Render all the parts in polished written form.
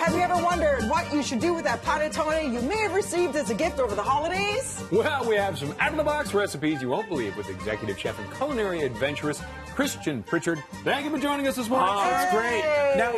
Have you ever wondered what you should do with that panettone you may have received as a gift over the holidays? Well, we have some out-of-the-box recipes you won't believe with executive chef and culinary adventurist Christian Pritchard. Thank you for joining us this morning. Oh, that's great. Now,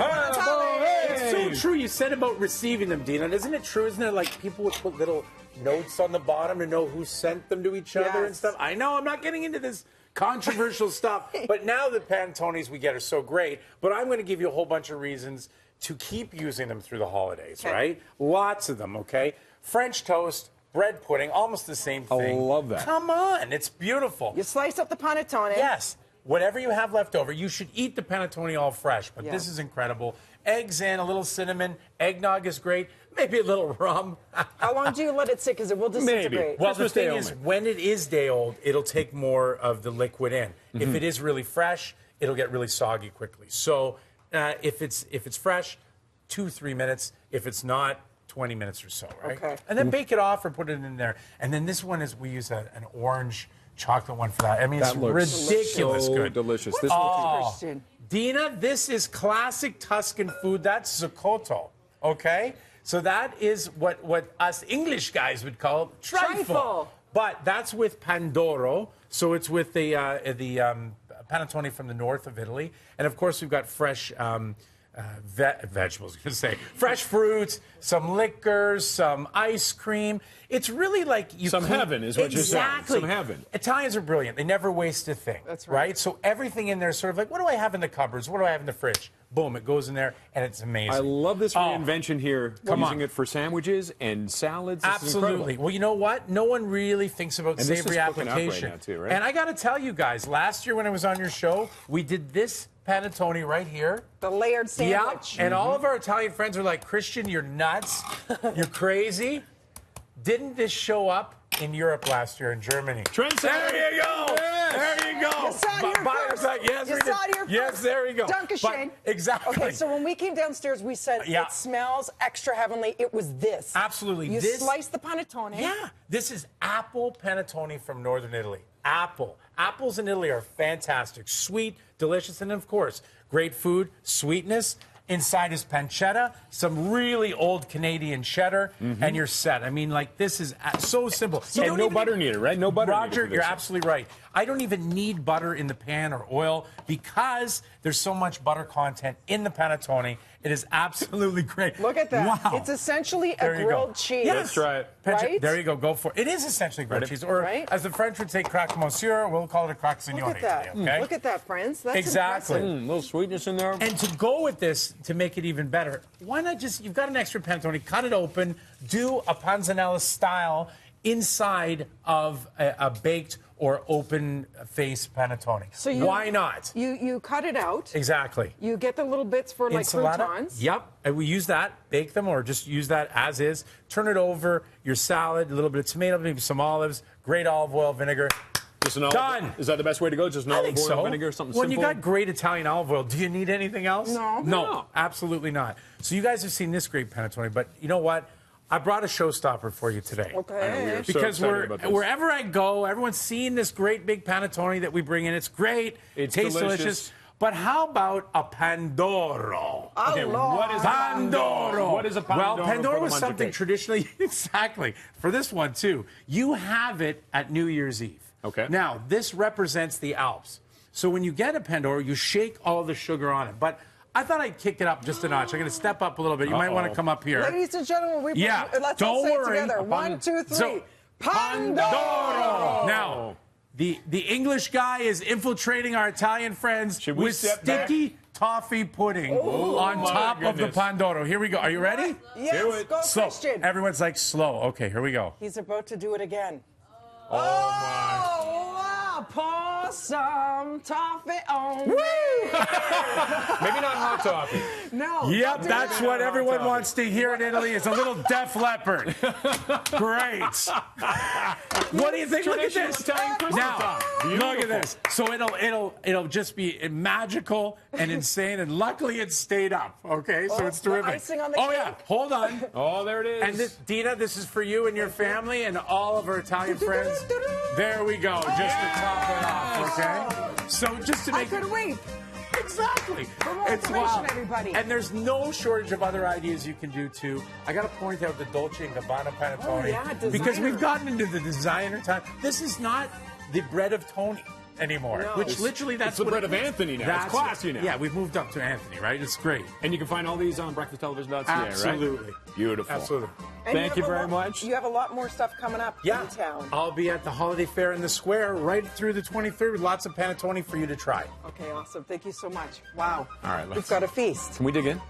Hey! it's so true. You said about receiving them, Dina. Isn't it true? Isn't it like people would put little notes on the bottom to know who sent them to each other and stuff? I know I'm not getting into this controversial stuff, but now the Panettones we get are so great. But I'm going to give you a whole bunch of reasons to keep using them through the holidays, right? Lots of them, okay? French toast, bread pudding, almost the same thing. I love that. Come on, it's beautiful. You slice up the panettone. Yes. Whatever you have left over, you should eat the panettone all fresh. But this is incredible. Eggs in, a little cinnamon. Eggnog is great. Maybe a little rum. How long do you let it sit? Because it will disintegrate. Well, the thing is, when it is day old, it'll take more of the liquid in. If it is really fresh, it'll get really soggy quickly. So if it's fresh, 2-3 minutes. If it's not, 20 minutes or so, right? Okay. And then bake it off or put it in there. And then this one is, we use an orange chocolate one for that. I mean, it's ridiculous good. Delicious. This Christian. Dina, this is classic Tuscan food. That's zucotto, okay? So that is what us English guys would call trifle. But that's with pandoro, so it's with the panettone from the north of Italy. And, of course, we've got fresh vegetables, I was going to say. Fresh fruits, some liquors, some ice cream. It's really like you heaven is what you're saying. Exactly. Some heaven. Italians are brilliant. They never waste a thing. That's right. So everything in there is sort of like, what do I have in the cupboards? What do I have in the fridge? Boom, it goes in there, and it's amazing. I love this reinvention here. Using it for sandwiches and salads. This Absolutely. Well, you know what? No one really thinks about and savory this is cooking up application. right now too, right? And I got to tell you guys, last year when I was on your show, we did this panettone right here. The layered sandwich. Yeah, and all of our Italian friends were like, Christian, you're nuts. You're crazy. Didn't this show up in Europe last year in Germany? There you go. Yes. There you go. You saw it here first. Yes, you saw it here yes, first. there you go. Dankeschön. Exactly. Okay, so when we came downstairs, we said it smells extra heavenly. It was this. Absolutely. You slice the panettone. Yeah. This is apple panettone from northern Italy. Apple. Apples in Italy are fantastic. Sweet, delicious, and of course, great food, sweetness. Inside is pancetta, some really old Canadian cheddar, and you're set. I mean, like, this is so simple. And no butter needed, right? No butter needed. Roger, you're absolutely right. I don't even need butter in the pan or oil because there's so much butter content in the panettone. It is absolutely great. Look at that. Wow. It's essentially a grilled cheese. Yes. Let's try it. Right? There you go. Go for it. It is essentially grilled cheese. Or, as the French would say, croque monsieur, we'll call it a croque signore. Look at that. Today, okay? Look at that, friends. That's exactly. impressive. A little sweetness in there. And to go with this, to make it even better, why not just, you've got an extra panettone, cut it open, do a panzanella style inside of a baked or open face panettone. So why not? You cut it out. Exactly. You get the little bits for like croutons. Yep. And we use that, bake them, or just use that as is. Turn it over, your salad, a little bit of tomato, maybe some olives, great olive oil, vinegar. Just an olive Done. Is that the best way to go? Just an olive oil, vinegar, something when simple? you got great Italian olive oil, do you need anything else? No, absolutely not. So you guys have seen this great panettone, but you know what? I brought a showstopper for you today. Okay. Because wherever I go, everyone's seeing this great big panettone that we bring in. It's great. It tastes delicious. But how about a pandoro? Okay, what is pandoro? What is a pandoro? Well, pandoro was something traditionally, exactly, for this one too. You have it at New Year's Eve. Okay. Now, this represents the Alps. So when you get a pandoro, you shake all the sugar on it. But I thought I'd kick it up just a notch. I'm going to step up a little bit. You might want to come up here. Ladies and gentlemen, let's don't all say worry. it together. 1, 2, 3. So, Pandoro! Now, the English guy is infiltrating our Italian friends with sticky toffee pudding on top of the pandoro. Here we go. Are you ready? Yes, go Christian. Everyone's like, slow. Okay, here we go. He's about to do it again. Oh, my. Pour some toffee on me. Maybe not hot toffee. No. Yep, that's what everyone wants to hear in Italy. It's a little Def Leppard. Great. What do you think? Look at this. Now, look at this. So it'll just be magical and insane, and luckily it stayed up. Okay, so it's terrific. Icing on the cake. Yeah, hold on. Oh, there it is. And this, Dina, this is for you and your family and all of our Italian friends. There we go, just to top it off. Okay. So just to make I could weep. Exactly. more information, everybody. And there's no shortage of other ideas you can do too. I got to point out the Dolce & Gabbana Panettone. Oh, yeah, because designer. we've gotten into the designer time. This is not the bread of Tony anymore. No. Which literally that's It's the what bread it of is. Anthony now. That's It's classy now. Yeah, we've moved up to Anthony, right? It's great. And you can find all these on breakfasttelevision.ca, right? Absolutely. Beautiful. Absolutely. And Thank you have a very lot- much. You have a lot more stuff coming up Yeah, in town. I'll be at the holiday fair in the square right through the 23rd with lots of panettone for you to try. Okay, awesome. Thank you so much. Wow. All right, We've let's- got a feast. Can we dig in?